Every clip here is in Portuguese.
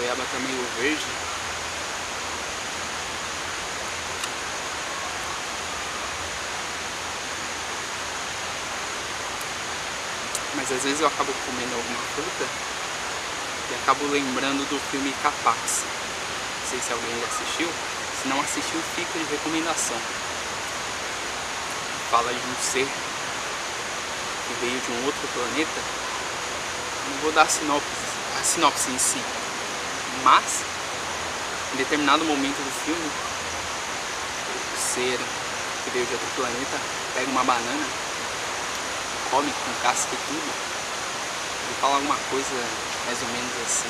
goiaba tá meio verde. Mas às vezes eu acabo comendo alguma fruta e acabo lembrando do filme Capax. Não sei se alguém já assistiu. Se não assistiu, fica de recomendação. Fala de um ser que veio de um outro planeta. Não vou dar a sinopse em si, mas em determinado momento do filme, o ser que veio de outro planeta pega uma banana, come com casca e tudo, e fala alguma coisa mais ou menos assim,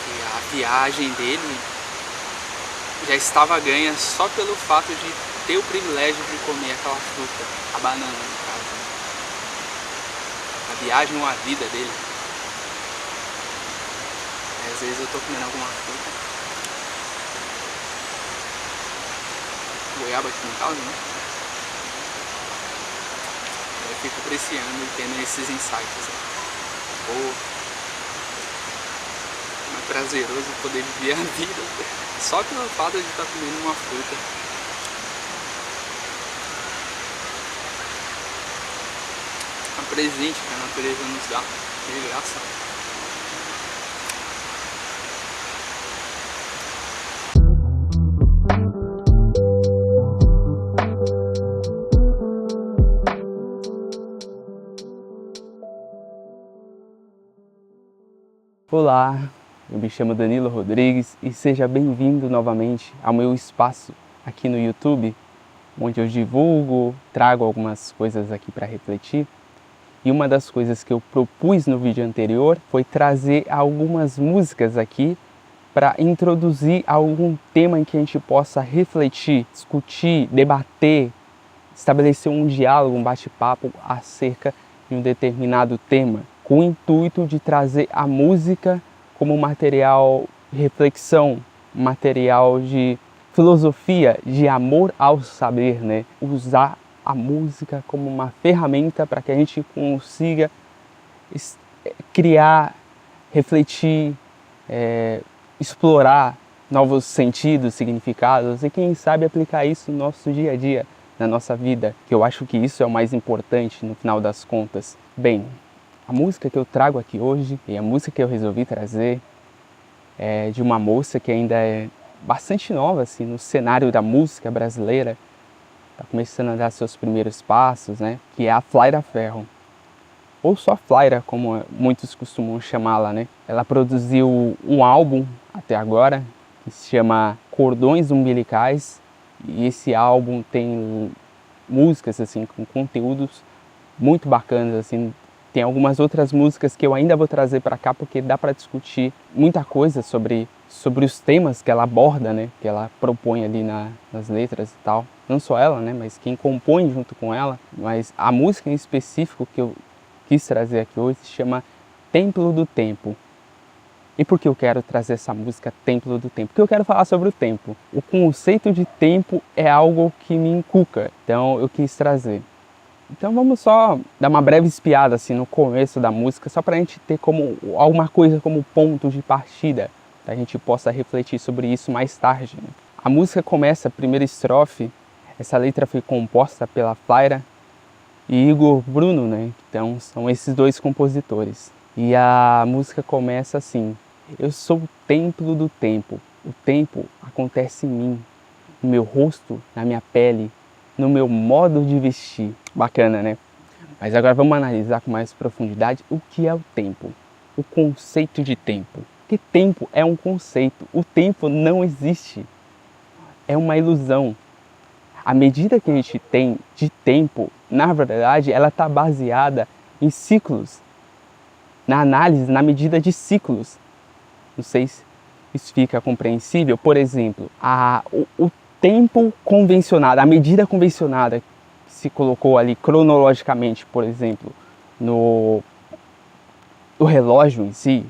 que a viagem dele já estava ganha só pelo fato de ter o privilégio de comer aquela fruta, a banana no caso. A viagem ou a vida dele. Às vezes eu tô comendo alguma fruta, goiaba aqui no caso, né? Eu fico apreciando e tendo esses insights. Pô, é prazeroso poder viver a vida só pelo fato de estar comendo uma fruta. É um presente que a natureza nos dá, de graça. Olá, eu me chamo Danilo Rodrigues e seja bem-vindo novamente ao meu espaço aqui no YouTube, onde eu divulgo, trago algumas coisas aqui para refletir. E uma das coisas que eu propus no vídeo anterior foi trazer algumas músicas aqui para introduzir algum tema em que a gente possa refletir, discutir, debater, estabelecer um diálogo, um bate-papo acerca de um determinado tema, com o intuito de trazer a música como material de reflexão, material de filosofia, de amor ao saber, né? Usar a música como uma ferramenta para que a gente consiga criar, refletir, explorar novos sentidos, significados e quem sabe aplicar isso no nosso dia a dia, na nossa vida, que eu acho que isso é o mais importante no final das contas. Bem, a música que eu trago aqui hoje e a música que eu resolvi trazer é de uma moça que ainda é bastante nova assim, no cenário da música brasileira, está começando a dar seus primeiros passos, né? Que é a Flaira Ferro, ou só Flaira, como muitos costumam chamá-la, né? Ela produziu um álbum até agora que se chama Cordões Umbilicais e esse álbum tem músicas assim com conteúdos muito bacanas assim. Tem algumas outras músicas que eu ainda vou trazer para cá porque dá para discutir muita coisa sobre os temas que ela aborda, né? Que ela propõe ali nas letras e tal. Não só ela, né? Mas quem compõe junto com ela. Mas a música em específico que eu quis trazer aqui hoje se chama Templo do Tempo. E por que eu quero trazer essa música Templo do Tempo? Porque eu quero falar sobre o tempo. O conceito de tempo é algo que me inculca. Então eu quis trazer. Então vamos só dar uma breve espiada assim no começo da música, só para a gente ter como alguma coisa como ponto de partida, que a gente possa refletir sobre isso mais tarde, né? A música começa, a primeira estrofe, essa letra foi composta pela Flaira e Igor Bruno, né? Então são esses dois compositores. E a música começa assim: eu sou o templo do tempo, o tempo acontece em mim, no meu rosto, na minha pele, no meu modo de vestir. Bacana, né? Mas agora vamos analisar com mais profundidade o que é o tempo, o conceito de tempo. Porque tempo é um conceito, o tempo não existe, é uma ilusão. A medida que a gente tem de tempo, na verdade, ela está baseada em ciclos, na análise, na medida de ciclos. Não sei se isso fica compreensível. Por exemplo, o tempo convencionado, a medida convencionada que se colocou ali cronologicamente, por exemplo, no relógio em si,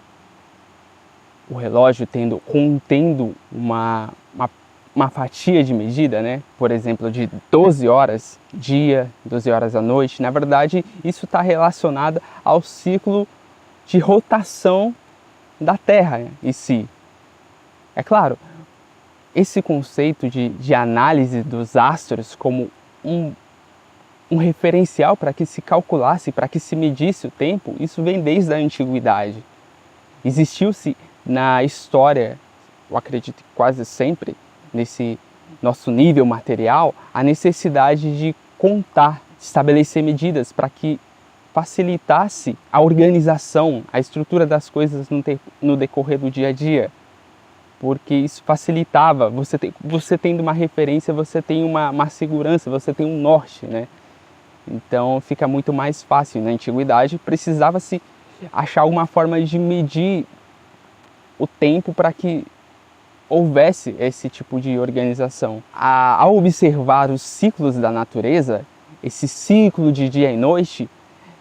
o relógio contendo uma fatia de medida, né? Por exemplo, de 12 horas dia, 12 horas à noite. Na verdade, isso está relacionado ao ciclo de rotação da Terra em si. É claro, esse conceito de análise dos astros como um referencial para que se calculasse, para que se medisse o tempo, isso vem desde a antiguidade. Existiu-se na história, eu acredito que quase sempre, nesse nosso nível material, a necessidade de contar, estabelecer medidas para que facilitasse a organização, a estrutura das coisas no decorrer do dia a dia. Porque isso facilitava, você tendo uma referência, você tem uma segurança, você tem um norte, né? Então fica muito mais fácil. Na antiguidade precisava-se achar alguma forma de medir o tempo para que houvesse esse tipo de organização. Ao observar os ciclos da natureza, esse ciclo de dia e noite,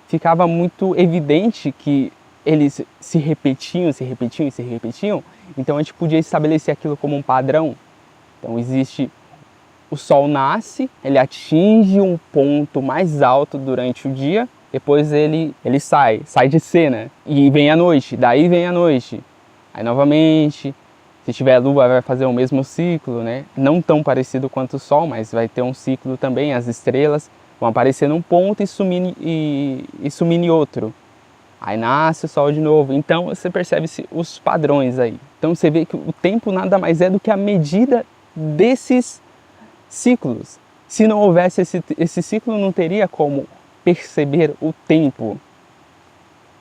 ficava muito evidente que eles se repetiam, então a gente podia estabelecer aquilo como um padrão. Então existe, o Sol nasce, ele atinge um ponto mais alto durante o dia, depois ele sai de cena, e vem a noite, daí vem a noite, aí novamente, se tiver lua vai fazer o mesmo ciclo, né? Não tão parecido quanto o Sol, mas vai ter um ciclo também, as estrelas vão aparecer num ponto e sumir em outro. Aí nasce o Sol de novo. Então você percebe os padrões aí. Então você vê que o tempo nada mais é do que a medida desses ciclos. Se não houvesse esse ciclo, não teria como perceber o tempo.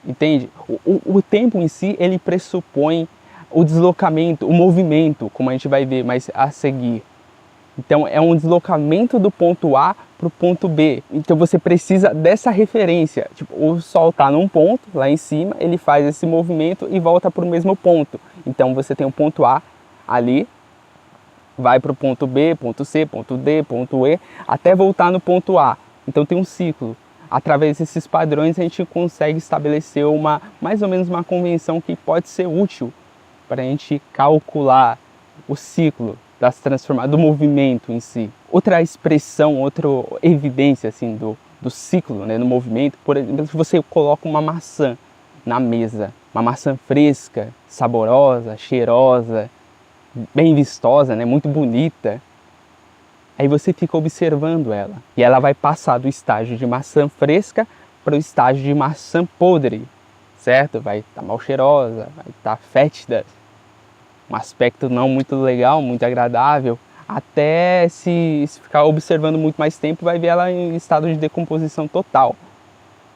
Entende? O tempo em si, ele pressupõe o deslocamento, o movimento, como a gente vai ver mais a seguir. Então é um deslocamento do ponto A para o ponto B. Então você precisa dessa referência. Tipo, o Sol está num ponto, lá em cima, ele faz esse movimento e volta para o mesmo ponto. Então você tem o ponto A ali, vai para o ponto B, ponto C, ponto D, ponto E, até voltar no ponto A. Então tem um ciclo. Através desses padrões a gente consegue estabelecer mais ou menos uma convenção que pode ser útil para a gente calcular o ciclo do movimento em si. Outra expressão, outra evidência assim, do ciclo, né, no movimento, por exemplo, se você coloca uma maçã na mesa, uma maçã fresca, saborosa, cheirosa, bem vistosa, né, muito bonita, aí você fica observando ela, e ela vai passar do estágio de maçã fresca para o estágio de maçã podre, certo? Vai estar mal cheirosa, vai estar fétida, um aspecto não muito legal, muito agradável, até se ficar observando muito mais tempo, vai ver ela em estado de decomposição total,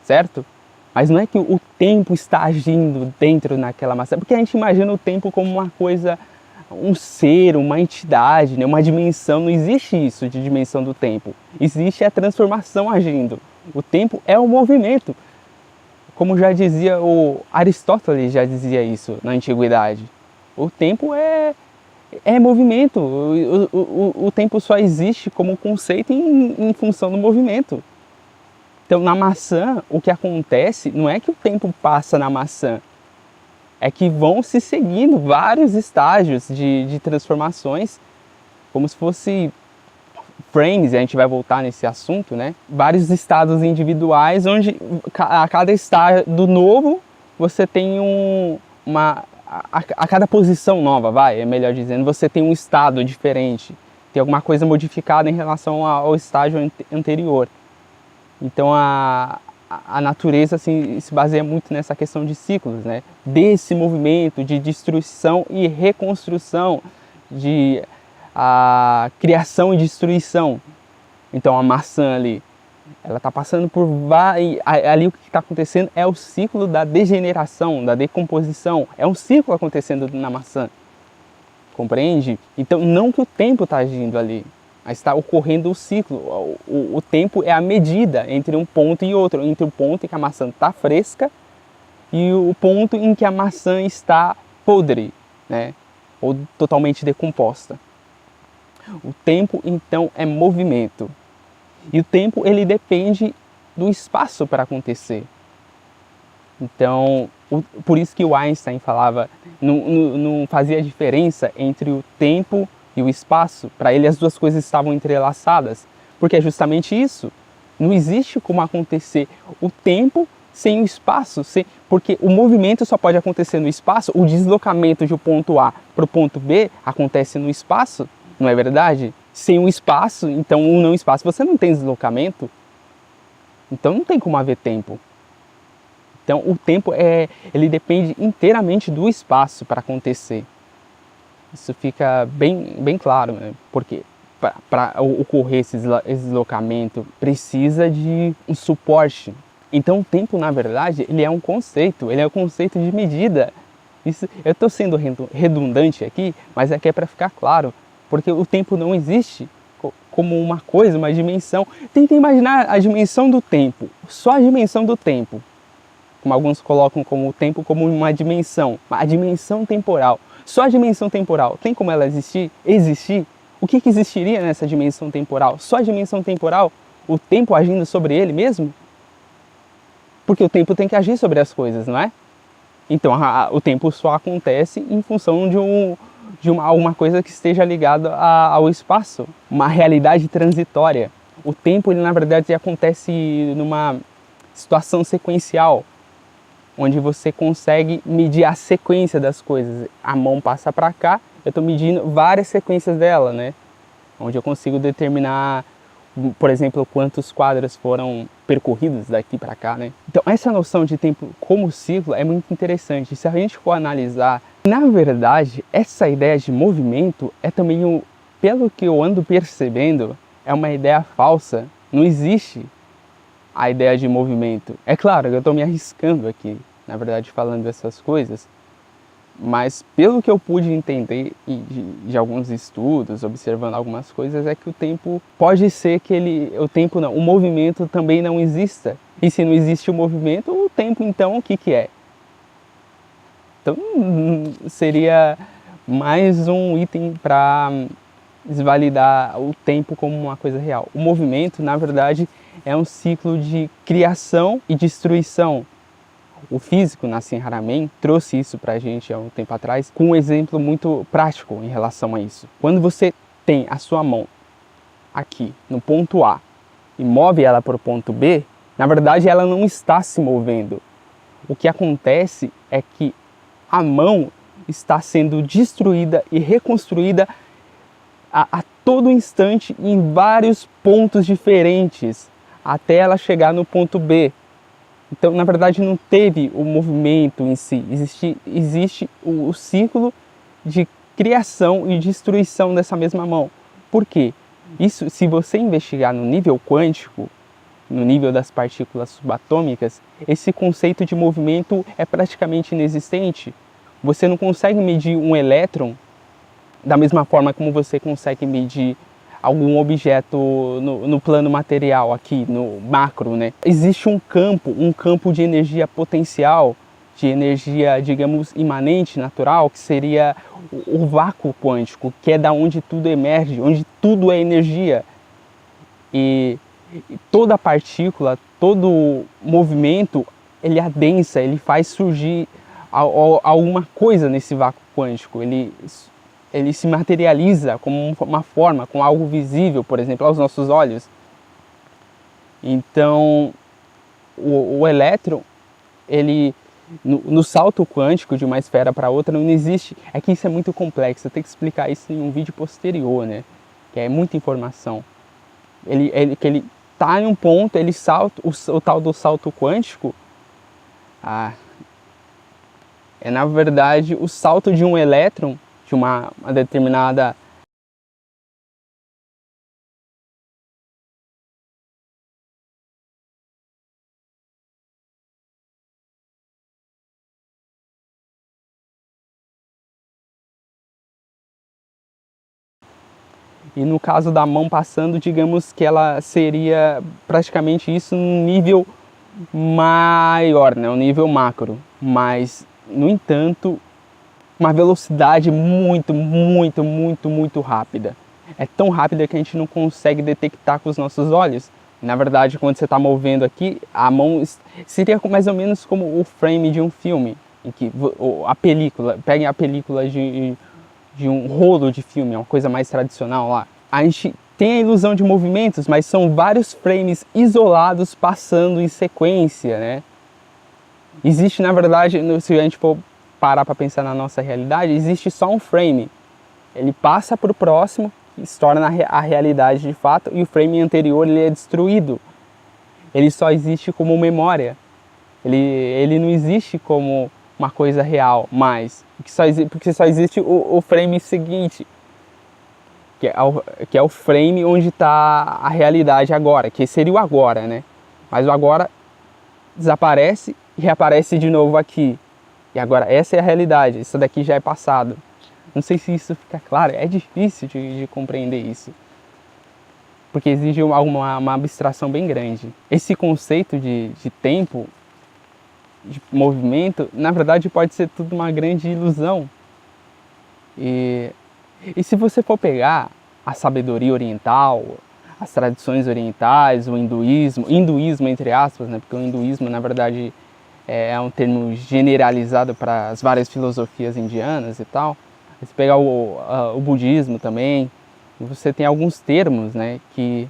certo? Mas não é que o tempo está agindo dentro naquela maçã, porque a gente imagina o tempo como uma coisa, um ser, uma entidade, né? Uma dimensão. Não existe isso de dimensão do tempo, existe a transformação agindo. O tempo é o movimento, como já dizia Aristóteles, já dizia isso na antiguidade. O tempo é movimento, o tempo só existe como conceito em função do movimento. Então na maçã, o que acontece não é que o tempo passa na maçã, é que vão se seguindo vários estágios de transformações, como se fosse frames, e a gente vai voltar nesse assunto, né? Vários estados individuais, onde a cada estado novo você tem a cada posição nova, é melhor dizendo, você tem um estado diferente, tem alguma coisa modificada em relação ao estágio anterior. Então a natureza assim, se baseia muito nessa questão de ciclos, né? Desse movimento de destruição e reconstrução, de criação e destruição. Então a maçã ali, ela está passando por ali o que está acontecendo é o ciclo da degeneração, da decomposição. É um ciclo acontecendo na maçã. Compreende? Então não que o tempo está agindo ali, mas está ocorrendo o ciclo. O tempo é a medida entre um ponto e outro, entre o ponto em que a maçã está fresca e o ponto em que a maçã está podre, né? Ou totalmente decomposta. O tempo então é movimento. E o tempo, ele depende do espaço para acontecer. Então, por isso que o Einstein falava, não fazia diferença entre o tempo e o espaço. Para ele as duas coisas estavam entrelaçadas. Porque é justamente isso. Não existe como acontecer o tempo sem o espaço, porque o movimento só pode acontecer no espaço, o deslocamento de um ponto A para o ponto B acontece no espaço, não é verdade? Sem o espaço, então um não espaço, você não tem deslocamento, então não tem como haver tempo. Então o tempo ele depende inteiramente do espaço para acontecer. Isso fica bem claro, né? Porque para ocorrer esse deslocamento precisa de um suporte. Então o tempo, na verdade, ele é um conceito de medida. Isso, eu estou sendo redundante aqui, mas aqui é para ficar claro, porque o tempo não existe como uma coisa, uma dimensão. Tenta imaginar a dimensão do tempo, só a dimensão do tempo. Como alguns colocam como o tempo como uma dimensão, a dimensão temporal. Só a dimensão temporal, tem como ela existir? O que existiria nessa dimensão temporal? Só a dimensão temporal? O tempo agindo sobre ele mesmo? Porque o tempo tem que agir sobre as coisas, não é? Então o tempo só acontece em função de alguma coisa que esteja ligada ao espaço, uma realidade transitória. O tempo, ele na verdade acontece numa situação sequencial, onde você consegue medir a sequência das coisas. A mão passa para cá, eu estou medindo várias sequências dela, né? Onde eu consigo determinar, por exemplo, quantos quadros foram percorridos daqui para cá, né? Então essa noção de tempo como ciclo é muito interessante. Se a gente for analisar, na verdade, essa ideia de movimento é também, pelo que eu ando percebendo, é uma ideia falsa. Não existe a ideia de movimento. É claro que eu estou me arriscando aqui, na verdade, falando essas coisas, mas pelo que eu pude entender de alguns estudos, observando algumas coisas, é que o tempo pode ser que o movimento também não exista. E se não existe o movimento, o tempo então o que é? Então seria mais um item para desvalidar o tempo como uma coisa real. O movimento, na verdade, é um ciclo de criação e destruição. O físico Nassim Haramein trouxe isso para a gente há um tempo atrás com um exemplo muito prático em relação a isso. Quando você tem a sua mão aqui no ponto A e move ela para o ponto B, na verdade ela não está se movendo. O que acontece é que a mão está sendo destruída e reconstruída a todo instante em vários pontos diferentes até ela chegar no ponto B. Então, na verdade, não teve o movimento em si, existe o ciclo de criação e destruição dessa mesma mão. Por quê? Isso, se você investigar no nível quântico, no nível das partículas subatômicas, esse conceito de movimento é praticamente inexistente. Você não consegue medir um elétron da mesma forma como você consegue medir algum objeto no plano material, aqui no macro, né? Existe um campo de energia potencial, de energia, digamos, imanente, natural, que seria o vácuo quântico, que é da onde tudo emerge, onde tudo é energia. E toda partícula, todo movimento, ele adensa, ele faz surgir alguma coisa nesse vácuo quântico. Ele se materializa como uma forma, com algo visível, por exemplo, aos nossos olhos. Então, o elétron, ele, no salto quântico de uma esfera para outra, não existe. É que isso é muito complexo, eu tenho que explicar isso em um vídeo posterior, né? Que é muita informação. Ele está em um ponto, ele salta, o tal do salto quântico, é na verdade o salto de um elétron de uma determinada e no caso da mão passando, digamos que ela seria praticamente isso num nível maior, né? Um nível macro, mas no entanto uma velocidade muito rápida. É tão rápida que a gente não consegue detectar com os nossos olhos. Na verdade, quando você está movendo aqui, a mão seria mais ou menos como o frame de um filme, em que a película, peguem a película de um rolo de filme, é uma coisa mais tradicional lá. A gente tem a ilusão de movimentos, mas são vários frames isolados passando em sequência, né? Existe, na verdade, se a gente for parar para pensar na nossa realidade, existe só um frame. Ele passa para o próximo, se torna a realidade de fato, e o frame anterior ele é destruído. Ele só existe como memória. Ele não existe como uma coisa real, mais. Porque só existe o frame seguinte, que é o frame onde está a realidade agora, que seria o agora, né? Mas o agora desaparece e reaparece de novo aqui. E agora essa é a realidade, isso daqui já é passado. Não sei se isso fica claro, é difícil de compreender isso. Porque exige uma abstração bem grande. Esse conceito de tempo, de movimento, na verdade pode ser tudo uma grande ilusão. E se você for pegar a sabedoria oriental, as tradições orientais, o hinduísmo entre aspas, né? Porque o hinduísmo na verdade é um termo generalizado para as várias filosofias indianas e tal. Se pegar o budismo também, você tem alguns termos, né, que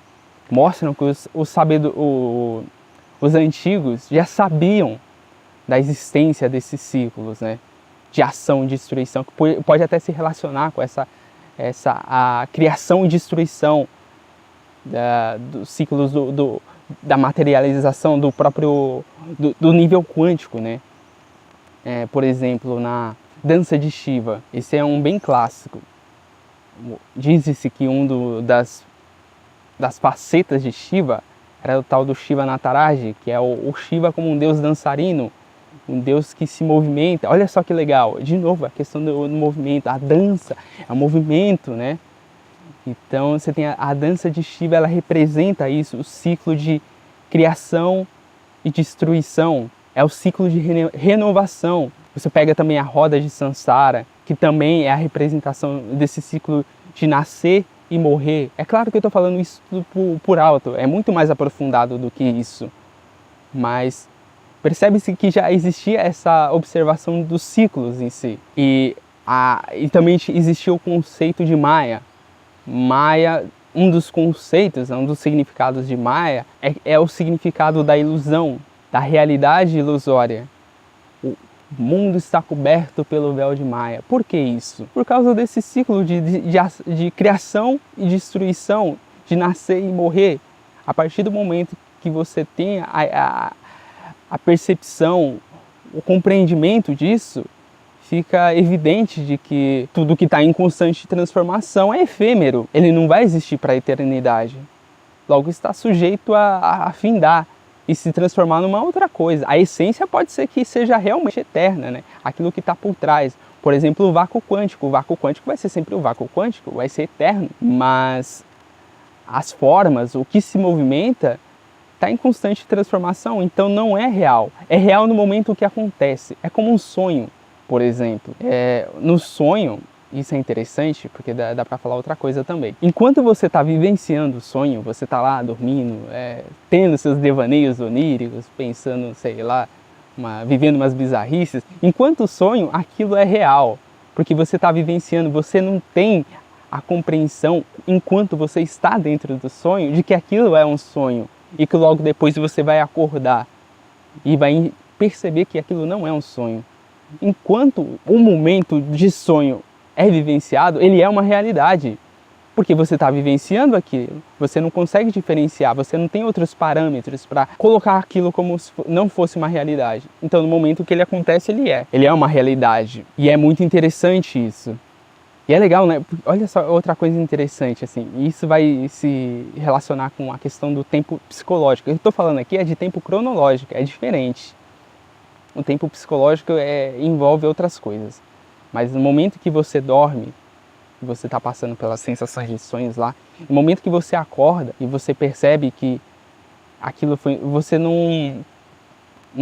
mostram que os antigos já sabiam da existência desses ciclos, né, de ação e destruição, que pode até se relacionar com a criação e destruição dos ciclos da materialização do próprio do nível quântico, né? Por exemplo, na dança de Shiva, esse é um bem clássico. Diz-se que das facetas de Shiva era o tal do Shiva Nataraja, que é o Shiva como um deus dançarino, um deus que se movimenta. Olha só que legal, de novo, a questão do movimento, a dança é um movimento, né? Então você tem a dança de Shiva, ela representa isso, o ciclo de criação e destruição, é o ciclo de renovação. Você pega também a roda de Sansara, que também é a representação desse ciclo de nascer e morrer. É claro que eu estou falando isso tudo por alto, é muito mais aprofundado do que isso. Mas percebe-se que já existia essa observação dos ciclos em si. E também existia o conceito de Maya. Maya, um dos conceitos, um dos significados de Maya é o significado da ilusão, da realidade ilusória. O mundo está coberto pelo véu de Maya. Por que isso? Por causa desse ciclo de criação e destruição, de nascer e morrer. A partir do momento que você tem a percepção, o compreendimento disso, fica evidente de que tudo que está em constante transformação é efêmero. Ele não vai existir para a eternidade. Logo está sujeito a findar e se transformar numa outra coisa. A essência pode ser que seja realmente eterna, né? Aquilo que está por trás. Por exemplo, o vácuo quântico. O vácuo quântico vai ser sempre o vácuo quântico, vai ser eterno. Mas as formas, o que se movimenta, está em constante transformação, então não é real. É real no momento que acontece. É como um sonho, por exemplo. No sonho, isso é interessante, porque dá para falar outra coisa também. Enquanto você está vivenciando o sonho, você está lá dormindo, tendo seus devaneios oníricos, pensando, sei lá, vivendo umas bizarrices, enquanto o sonho, aquilo é real, porque você está vivenciando, você não tem a compreensão, enquanto você está dentro do sonho, de que aquilo é um sonho, e que logo depois você vai acordar e vai perceber que aquilo não é um sonho. Enquanto o momento de sonho é vivenciado, ele é uma realidade, porque você está vivenciando aquilo, você não consegue diferenciar, você não tem outros parâmetros para colocar aquilo como se não fosse uma realidade. Então no momento que ele acontece, ele é uma realidade, e é muito interessante isso. E é legal, né? Olha só outra coisa interessante, assim, isso vai se relacionar com a questão do tempo psicológico. Eu estou falando aqui é de tempo cronológico, é diferente. O tempo psicológico envolve outras coisas. Mas no momento que você dorme, você está passando pelas sensações de sonhos lá, no momento que você acorda e você percebe que aquilo foi... Você não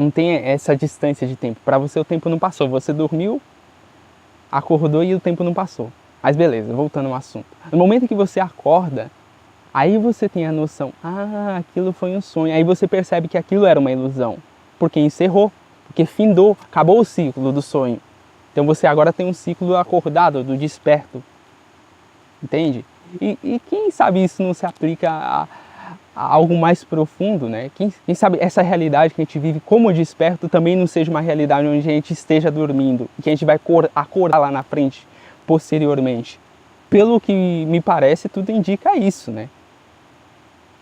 tem essa distância de tempo. Para você o tempo não passou, você dormiu, acordou e o tempo não passou. Mas beleza, voltando ao assunto. No momento que você acorda, aí você tem a noção, aquilo foi um sonho. Aí você percebe que aquilo era uma ilusão, porque encerrou, porque findou, acabou o ciclo do sonho. Então você agora tem um ciclo do acordado, do desperto. Entende? E quem sabe isso não se aplica algo mais profundo, né? Quem sabe essa realidade que a gente vive como desperto também não seja uma realidade onde a gente esteja dormindo e que a gente vai acordar lá na frente, posteriormente. Pelo que me parece, tudo indica isso, né?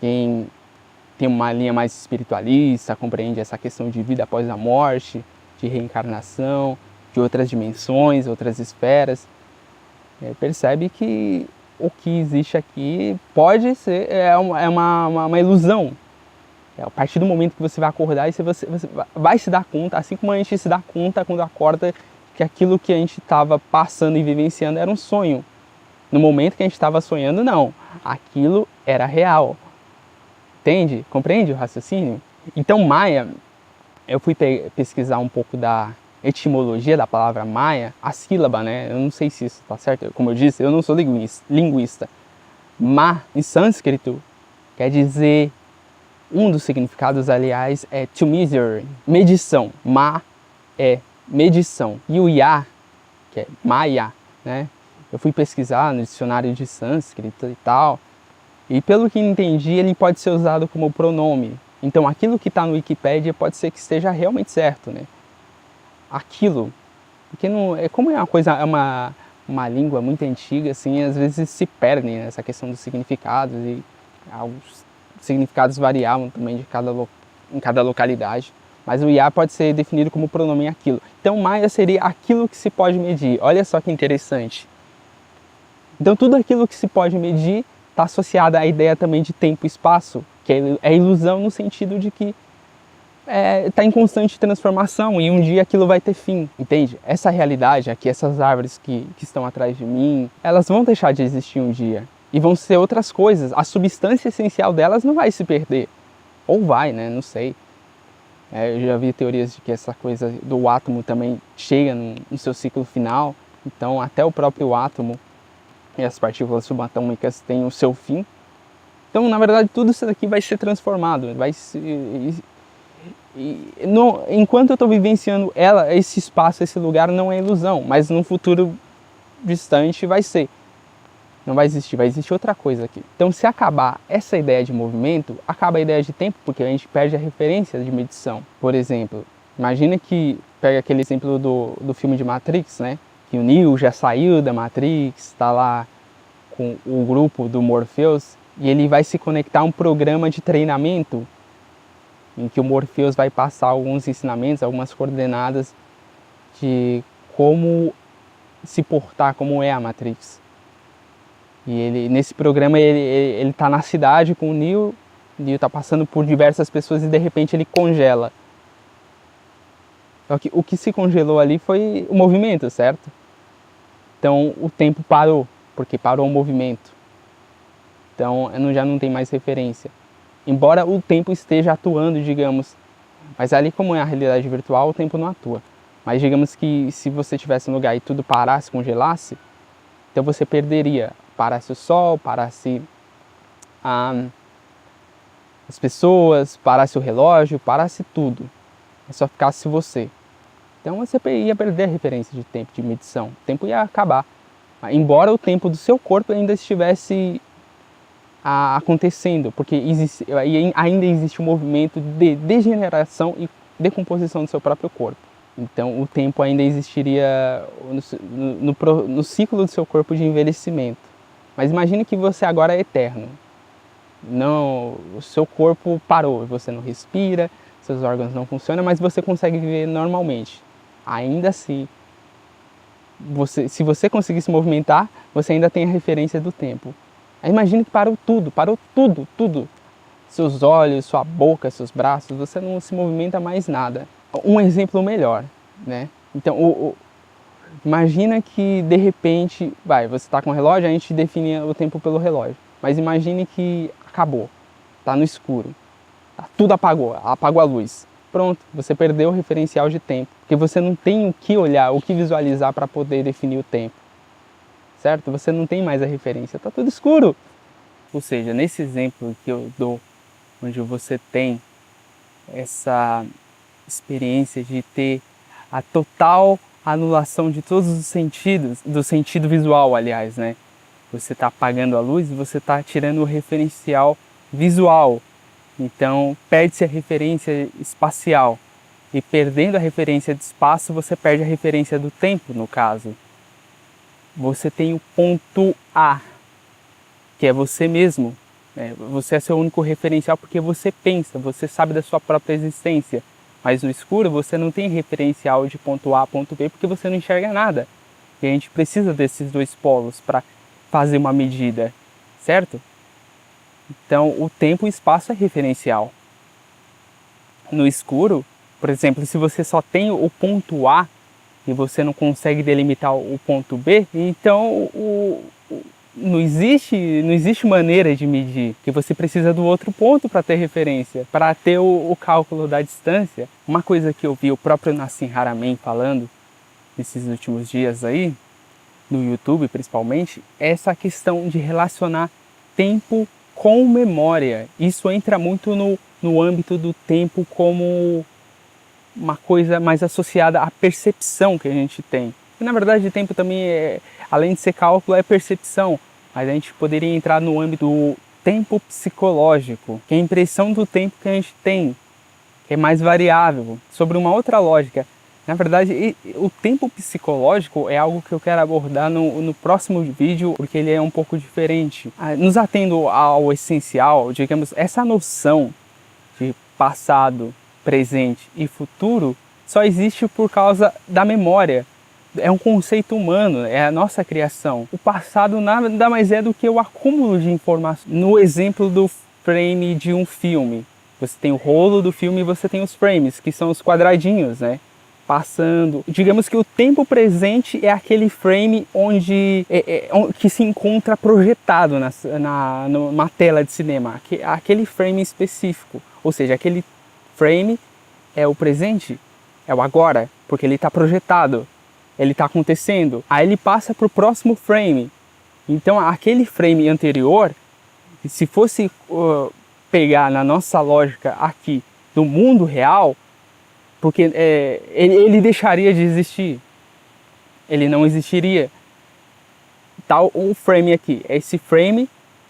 Quem tem uma linha mais espiritualista, compreende essa questão de vida após a morte, de reencarnação, de outras dimensões, outras esferas, percebe que o que existe aqui pode ser uma ilusão. A partir do momento que você vai acordar, você vai se dar conta, assim como a gente se dá conta quando acorda, que aquilo que a gente estava passando e vivenciando era um sonho. No momento que a gente estava sonhando, não. Aquilo era real. Entende? Compreende o raciocínio? Então, Maia, eu fui pesquisar um pouco da etimologia da palavra Maia, a sílaba, né? Eu não sei se isso está certo. Como eu disse, eu não sou linguista. Ma, em sânscrito, quer dizer, um dos significados, aliás, é to measure, medição. Ma é medição. E o Ya, que é Maya, né? Eu fui pesquisar no dicionário de sânscrito e tal, e pelo que entendi, ele pode ser usado como pronome. Então, aquilo que está no Wikipedia pode ser que esteja realmente certo, né? Aquilo, porque não, como é uma coisa, é uma língua muito antiga, assim, às vezes se perdem nessa questão dos significados, e alguns significados variavam também em cada localidade. Mas o Ya pode ser definido como pronome aquilo. Então, Maia seria aquilo que se pode medir. Olha só que interessante. Então, tudo aquilo que se pode medir está associado à ideia também de tempo e espaço, que é ilusão no sentido de que está em constante transformação e um dia aquilo vai ter fim, entende? Essa realidade aqui, essas árvores que estão atrás de mim, elas vão deixar de existir um dia e vão ser outras coisas. A substância essencial delas não vai se perder. Ou vai, né? Não sei. Eu já vi teorias de que essa coisa do átomo também chega no seu ciclo final. Então, até o próprio átomo e as partículas subatômicas têm o seu fim. Então, na verdade, tudo isso daqui vai ser transformado. Enquanto eu estou vivenciando esse espaço, esse lugar, não é ilusão. Mas no futuro distante vai ser. Não vai existir outra coisa aqui. Então, se acabar essa ideia de movimento, acaba a ideia de tempo, porque a gente perde a referência de medição. Por exemplo, imagina que, pega aquele exemplo do filme de Matrix, né? Que o Neo já saiu da Matrix, está lá com o grupo do Morpheus, e ele vai se conectar a um programa de treinamento, em que o Morpheus vai passar alguns ensinamentos, algumas coordenadas de como se portar, como é a Matrix. E nesse programa ele está na cidade com o Neo está passando por diversas pessoas e de repente ele congela. Só que o que se congelou ali foi o movimento, certo? Então o tempo parou, porque parou o movimento. Então já não tem mais referência. Embora o tempo esteja atuando, digamos, mas ali como é a realidade virtual, o tempo não atua. Mas digamos que se você estivesse no lugar e tudo parasse, congelasse, então você perderia. Parasse o sol, parasse as pessoas, parasse o relógio, parasse tudo. Só ficasse você. Então você ia perder a referência de tempo, de medição. O tempo ia acabar. Embora o tempo do seu corpo ainda estivesse acontecendo, porque ainda existe um movimento de degeneração e decomposição do seu próprio corpo. Então o tempo ainda existiria no ciclo do seu corpo de envelhecimento. Mas imagine que você agora é eterno. Não, o seu corpo parou, você não respira, seus órgãos não funcionam, mas você consegue viver normalmente. Ainda assim, se você conseguir se movimentar, você ainda tem a referência do tempo. Aí imagine que parou tudo. Seus olhos, sua boca, seus braços, você não se movimenta mais nada. Um exemplo melhor, né? Então, imagina que de repente, você está com o relógio, a gente define o tempo pelo relógio. Mas imagine que acabou, está no escuro, tudo apagou a luz. Pronto, você perdeu o referencial de tempo, porque você não tem o que olhar, o que visualizar para poder definir o tempo. Certo? Você não tem mais a referência, está tudo escuro. Ou seja, nesse exemplo que eu dou, onde você tem essa experiência de ter a total anulação de todos os sentidos, do sentido visual, aliás, né? Você está apagando a luz e você está tirando o referencial visual. Então perde-se a referência espacial. E perdendo a referência de espaço, você perde a referência do tempo, no caso. Você tem o ponto A, que é você mesmo. Você é seu único referencial porque você pensa, você sabe da sua própria existência. Mas no escuro você não tem referencial de ponto A a ponto B porque você não enxerga nada. E a gente precisa desses dois polos para fazer uma medida, certo? Então o tempo e o espaço é referencial. No escuro, por exemplo, se você só tem o ponto A e você não consegue delimitar o ponto B, então não existe maneira de medir, porque você precisa do outro ponto para ter referência, para ter o cálculo da distância. Uma coisa que eu vi o próprio Nassim Haramein falando nesses últimos dias aí, no YouTube principalmente, é essa questão de relacionar tempo com memória. Isso entra muito no âmbito do tempo como uma coisa mais associada à percepção que a gente tem. E, na verdade, o tempo também, além de ser cálculo, é percepção. Mas a gente poderia entrar no âmbito do tempo psicológico, que é a impressão do tempo que a gente tem, que é mais variável, sobre uma outra lógica. Na verdade, o tempo psicológico é algo que eu quero abordar no próximo vídeo, porque ele é um pouco diferente. Nos atendo ao essencial, digamos, essa noção de passado, presente e futuro só existe por causa da memória. É um conceito humano, é a nossa criação. O passado nada mais é do que o acúmulo de informações. No exemplo do frame de um filme, você tem o rolo do filme e você tem os frames, que são os quadradinhos, né? Passando. Digamos que o tempo presente é aquele frame onde que se encontra projetado numa tela de cinema, aquele frame específico. Ou seja, aquele frame é o presente, é o agora, porque ele está projetado, ele está acontecendo. Aí ele passa para o próximo frame. Então aquele frame anterior, se fosse pegar na nossa lógica aqui do mundo real, porque ele deixaria de existir, ele não existiria. Tal o frame aqui, esse frame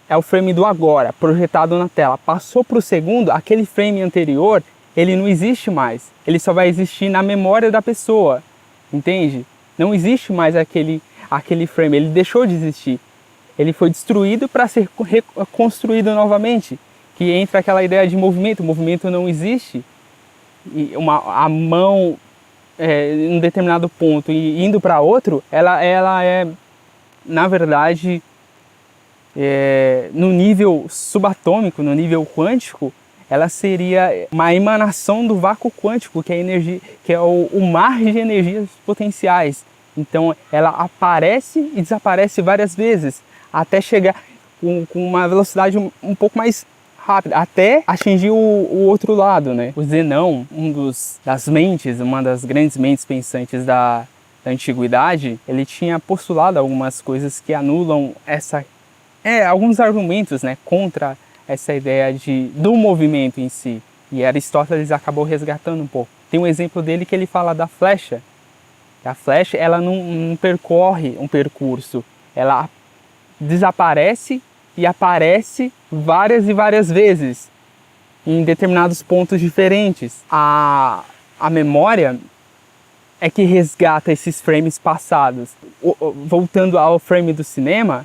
é o frame do agora, projetado na tela. Passou para o segundo, aquele frame anterior, ele não existe mais. Ele só vai existir na memória da pessoa, entende? Não existe mais aquele frame, ele deixou de existir. Ele foi destruído para ser reconstruído novamente, que entra aquela ideia de movimento. O movimento não existe. E a mão em um determinado ponto e indo para outro, ela é, na verdade, no nível subatômico, no nível quântico, ela seria uma emanação do vácuo quântico, que é a energia, que é o mar de energias potenciais. Então ela aparece e desaparece várias vezes, até chegar com uma velocidade um pouco mais rápida, até atingir o outro lado, né? O Zenão, uma das grandes mentes pensantes da antiguidade, ele tinha postulado algumas coisas que anulam alguns argumentos, né, contra essa ideia do movimento em si. E Aristóteles acabou resgatando um pouco. Tem um exemplo dele que ele fala da flecha. A flecha, ela não percorre um percurso, ela desaparece e aparece várias e várias vezes em determinados pontos diferentes. A memória é que resgata esses frames passados. Voltando ao frame do cinema,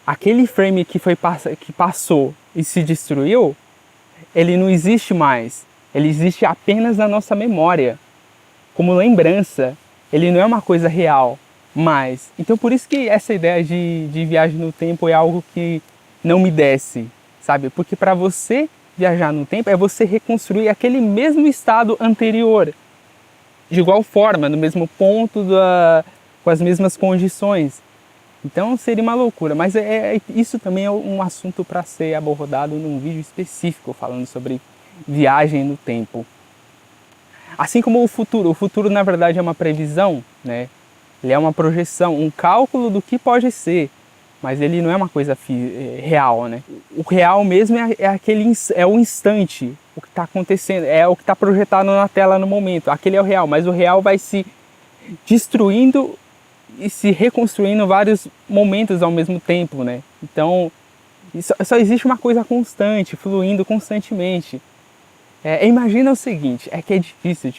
aquele frame que passou e se destruiu, ele não existe mais. Ele existe apenas na nossa memória, como lembrança. Ele não é uma coisa real. Mas, então por isso que essa ideia de viagem no tempo é algo que não me desce, sabe? Porque para você viajar no tempo é você reconstruir aquele mesmo estado anterior, de igual forma, no mesmo ponto, com as mesmas condições. Então seria uma loucura, mas isso também é um assunto para ser abordado num vídeo específico, falando sobre viagem no tempo. Assim como o futuro na verdade é uma previsão, né? Ele é uma projeção, um cálculo do que pode ser, mas ele não é uma coisa real, né? O real mesmo é o instante, o que está acontecendo, é o que está projetado na tela no momento. Aquele é o real, mas o real vai se destruindo e se reconstruindo vários momentos ao mesmo tempo, né? Então, E só existe uma coisa constante, fluindo constantemente. Imagina o seguinte, que é difícil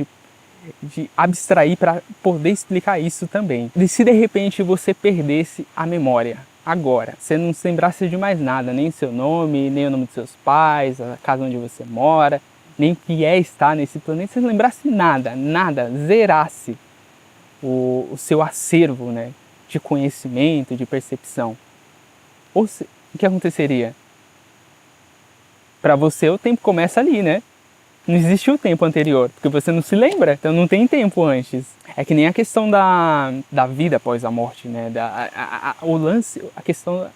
de abstrair para poder explicar isso também. E se de repente você perdesse a memória, agora, você não se lembrasse de mais nada, nem seu nome, nem o nome dos seus pais, a casa onde você mora, nem o que é estar nesse planeta, você não lembrasse nada, zerasse o seu acervo, né, de conhecimento, de percepção. O que aconteceria? Para você o tempo começa ali, né? Não existe o tempo anterior, porque você não se lembra, então não tem tempo antes. É que nem a questão da vida após a morte, né? A questão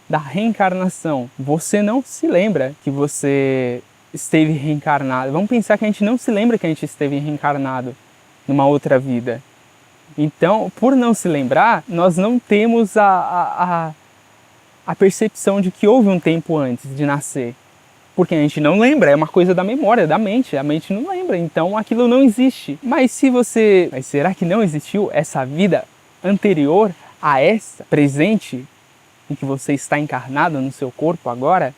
da reencarnação. Você não se lembra que você esteve reencarnado. Vamos pensar que a gente não se lembra que a gente esteve reencarnado numa outra vida. Então, por não se lembrar, nós não temos a percepção de que houve um tempo antes de nascer. Porque a gente não lembra, é uma coisa da memória, da mente. A mente não lembra, então aquilo não existe. Mas será que não existiu essa vida anterior a essa presente em que você está encarnado no seu corpo agora?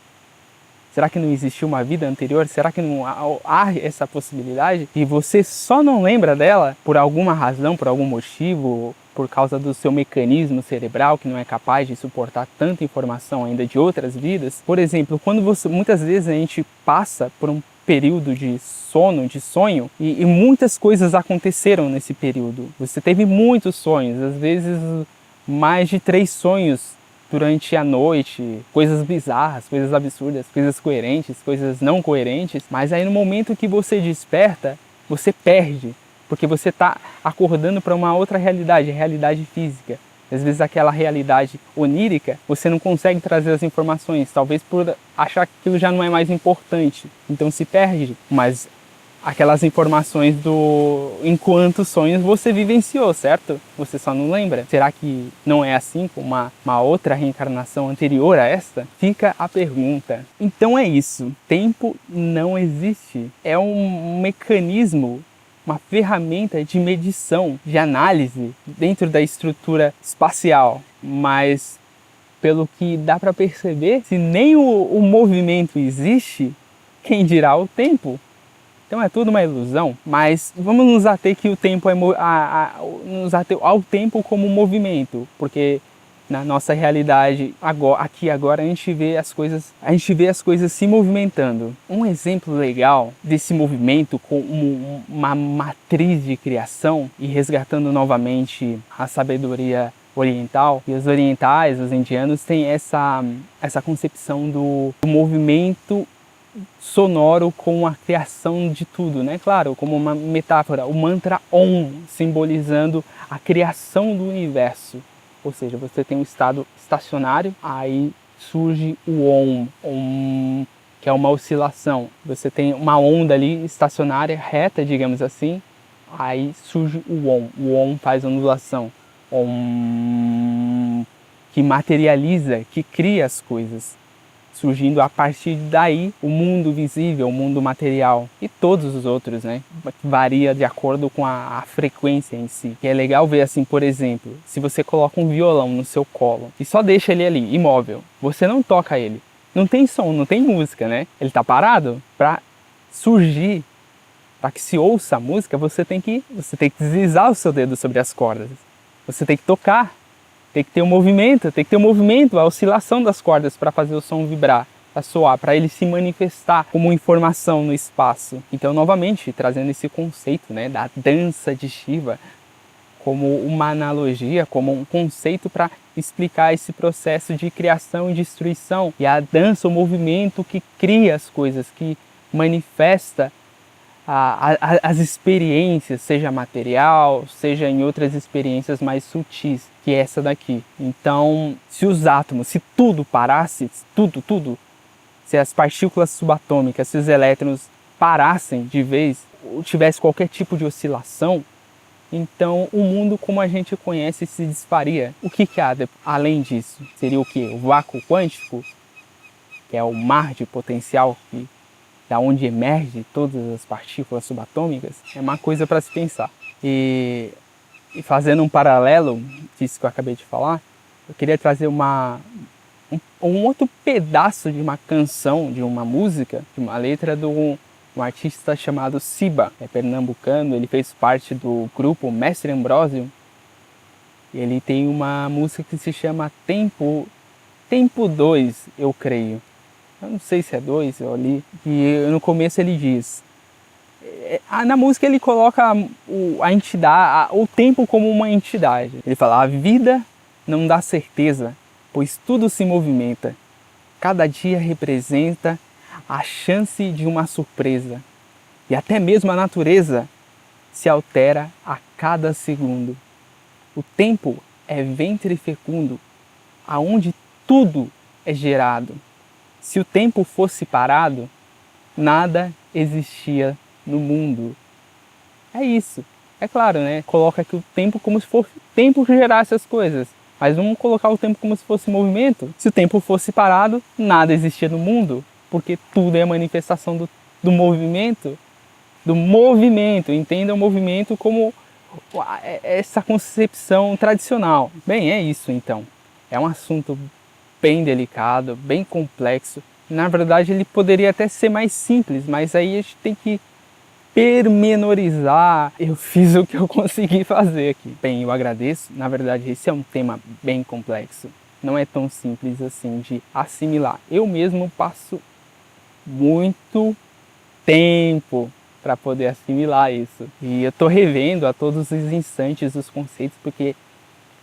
Será que não existiu uma vida anterior? Será que não há essa possibilidade? E você só não lembra dela por alguma razão, por algum motivo, por causa do seu mecanismo cerebral que não é capaz de suportar tanta informação ainda de outras vidas? Por exemplo, muitas vezes a gente passa por um período de sono, de sonho, e muitas coisas aconteceram nesse período. Você teve muitos sonhos, às vezes mais de 3 sonhos durante a noite, coisas bizarras, coisas absurdas, coisas coerentes, coisas não coerentes, mas aí no momento que você desperta, você perde, porque você está acordando para uma outra realidade, a realidade física. Às vezes aquela realidade onírica, você não consegue trazer as informações, talvez por achar que aquilo já não é mais importante, então se perde, mas aquelas informações enquanto sonhos você vivenciou, certo? Você só não lembra. Será que não é assim com uma outra reencarnação anterior a esta? Fica a pergunta. Então é isso. Tempo não existe. É um mecanismo, uma ferramenta de medição, de análise dentro da estrutura espacial. Mas, pelo que dá para perceber, se nem o movimento existe, quem dirá o tempo? Então é tudo uma ilusão, mas vamos nos ater que o tempo nos ater ao tempo como movimento, porque na nossa realidade agora a gente vê as coisas se movimentando. Um exemplo legal desse movimento com uma matriz de criação e resgatando novamente a sabedoria oriental, e os orientais, os indianos têm essa concepção do movimento sonoro com a criação de tudo, né? Claro, como uma metáfora, o mantra Om simbolizando a criação do universo. Ou seja, você tem um estado estacionário, aí surge o Om, que é uma oscilação. Você tem uma onda ali estacionária, reta, digamos assim, aí surge o Om faz ondulação. Om, que materializa, que cria as coisas. Surgindo a partir daí o mundo visível, o mundo material e todos os outros, né? Varia de acordo com a frequência em si. Que é legal ver assim, por exemplo, se você coloca um violão no seu colo e só deixa ele ali, imóvel, você não toca ele, não tem som, não tem música, né? Ele está parado. Para surgir, para que se ouça a música, você tem que deslizar o seu dedo sobre as cordas, você tem que tocar. Tem que ter um movimento, a oscilação das cordas para fazer o som vibrar, para soar, para ele se manifestar como informação no espaço. Então, novamente, trazendo esse conceito, né, da dança de Shiva como uma analogia, como um conceito para explicar esse processo de criação e destruição. E a dança, o movimento que cria as coisas, que manifesta as experiências, seja material, seja em outras experiências mais sutis, que é essa daqui. Então, se os átomos, se tudo parasse, tudo, se as partículas subatômicas, se os elétrons parassem de vez, ou tivesse qualquer tipo de oscilação, então o mundo como a gente conhece se desfaria. O que há além disso? Seria o quê? O vácuo quântico, que é o mar de potencial da onde emerge todas as partículas subatômicas, é uma coisa para se pensar. E fazendo um paralelo disso que eu acabei de falar, eu queria trazer uma um outro pedaço de uma canção, de uma música, de uma letra de um artista chamado Siba, é pernambucano, ele fez parte do grupo Mestre Ambrósio. Ele tem uma música que se chama Tempo 2, eu creio. Eu não sei se é 2, eu li. E no começo ele diz... Na música ele coloca a entidade, o tempo como uma entidade. Ele fala, a vida não dá certeza, pois tudo se movimenta. Cada dia representa a chance de uma surpresa. E até mesmo a natureza se altera a cada segundo. O tempo é ventre fecundo, aonde tudo é gerado. Se o tempo fosse parado, nada existia no mundo. É isso. É claro, né? Coloca aqui o tempo como se fosse o tempo que gerasse as coisas. Mas vamos colocar o tempo como se fosse movimento. Se o tempo fosse parado, nada existia no mundo, porque tudo é manifestação do movimento. Do movimento. Entenda o movimento como essa concepção tradicional. Bem, é isso então. É um assunto bem delicado, bem complexo. Na verdade, ele poderia até ser mais simples, mas aí a gente tem que pormenorizar. Eu fiz o que eu consegui fazer aqui. Bem, eu agradeço. Na verdade, esse é um tema bem complexo. Não é tão simples assim de assimilar. Eu mesmo passo muito tempo para poder assimilar isso. E eu estou revendo a todos os instantes os conceitos, porque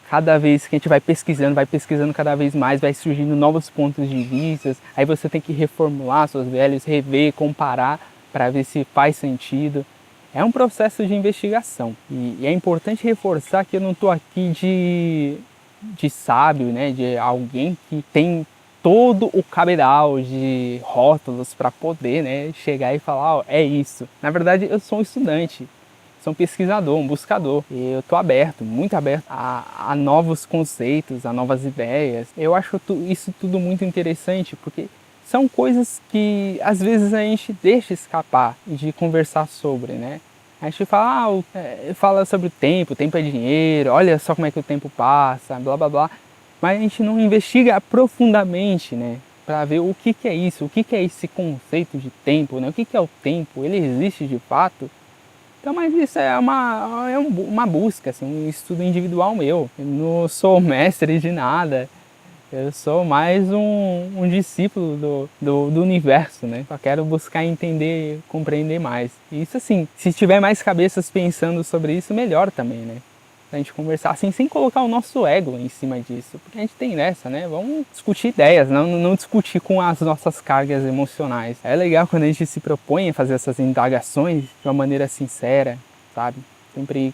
cada vez que a gente vai pesquisando cada vez mais, vai surgindo novos pontos de vista. Aí você tem que reformular seus velhos, rever, comparar, para ver se faz sentido. É um processo de investigação. E é importante reforçar que eu não estou aqui de sábio, né? De alguém que tem todo o cabedal de rótulos para poder, né, chegar e falar, ó, é isso. Na verdade, eu sou um estudante, sou um pesquisador, um buscador. E eu estou aberto, muito aberto a novos conceitos, a novas ideias. Eu acho isso tudo muito interessante, porque são coisas que às vezes a gente deixa escapar de conversar sobre, né? A gente fala, fala sobre o tempo é dinheiro, olha só como é que o tempo passa, blá blá blá. Mas a gente não investiga profundamente, né? Para ver o que é isso, o que é esse conceito de tempo, né? O que é o tempo, ele existe de fato? Então, mas isso é uma busca, assim, um estudo individual meu. Eu não sou mestre de nada. Eu sou mais um discípulo do universo, né? Só quero buscar entender, compreender mais. E isso assim, se tiver mais cabeças pensando sobre isso, melhor também, né? A gente conversar assim, sem colocar o nosso ego em cima disso. Porque a gente tem dessa, né? Vamos discutir ideias, não discutir com as nossas cargas emocionais. É legal quando a gente se propõe a fazer essas indagações de uma maneira sincera, sabe? Sempre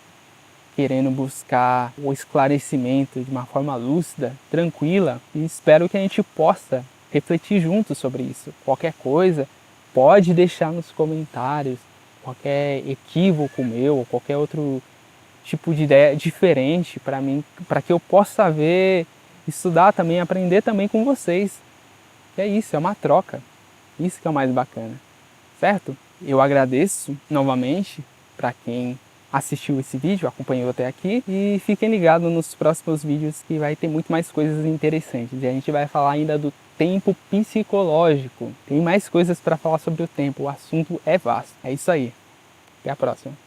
querendo buscar o esclarecimento de uma forma lúcida, tranquila, e espero que a gente possa refletir juntos sobre isso. Qualquer coisa, pode deixar nos comentários, qualquer equívoco meu, ou qualquer outro tipo de ideia diferente para mim, para que eu possa ver, estudar também, aprender também com vocês. E é isso, é uma troca. Isso que é o mais bacana, certo? Eu agradeço novamente para quem assistiu esse vídeo, acompanhou até aqui, e fiquem ligados nos próximos vídeos que vai ter muito mais coisas interessantes. E a gente vai falar ainda do tempo psicológico. Tem mais coisas para falar sobre o tempo, o assunto é vasto. É isso aí. Até a próxima.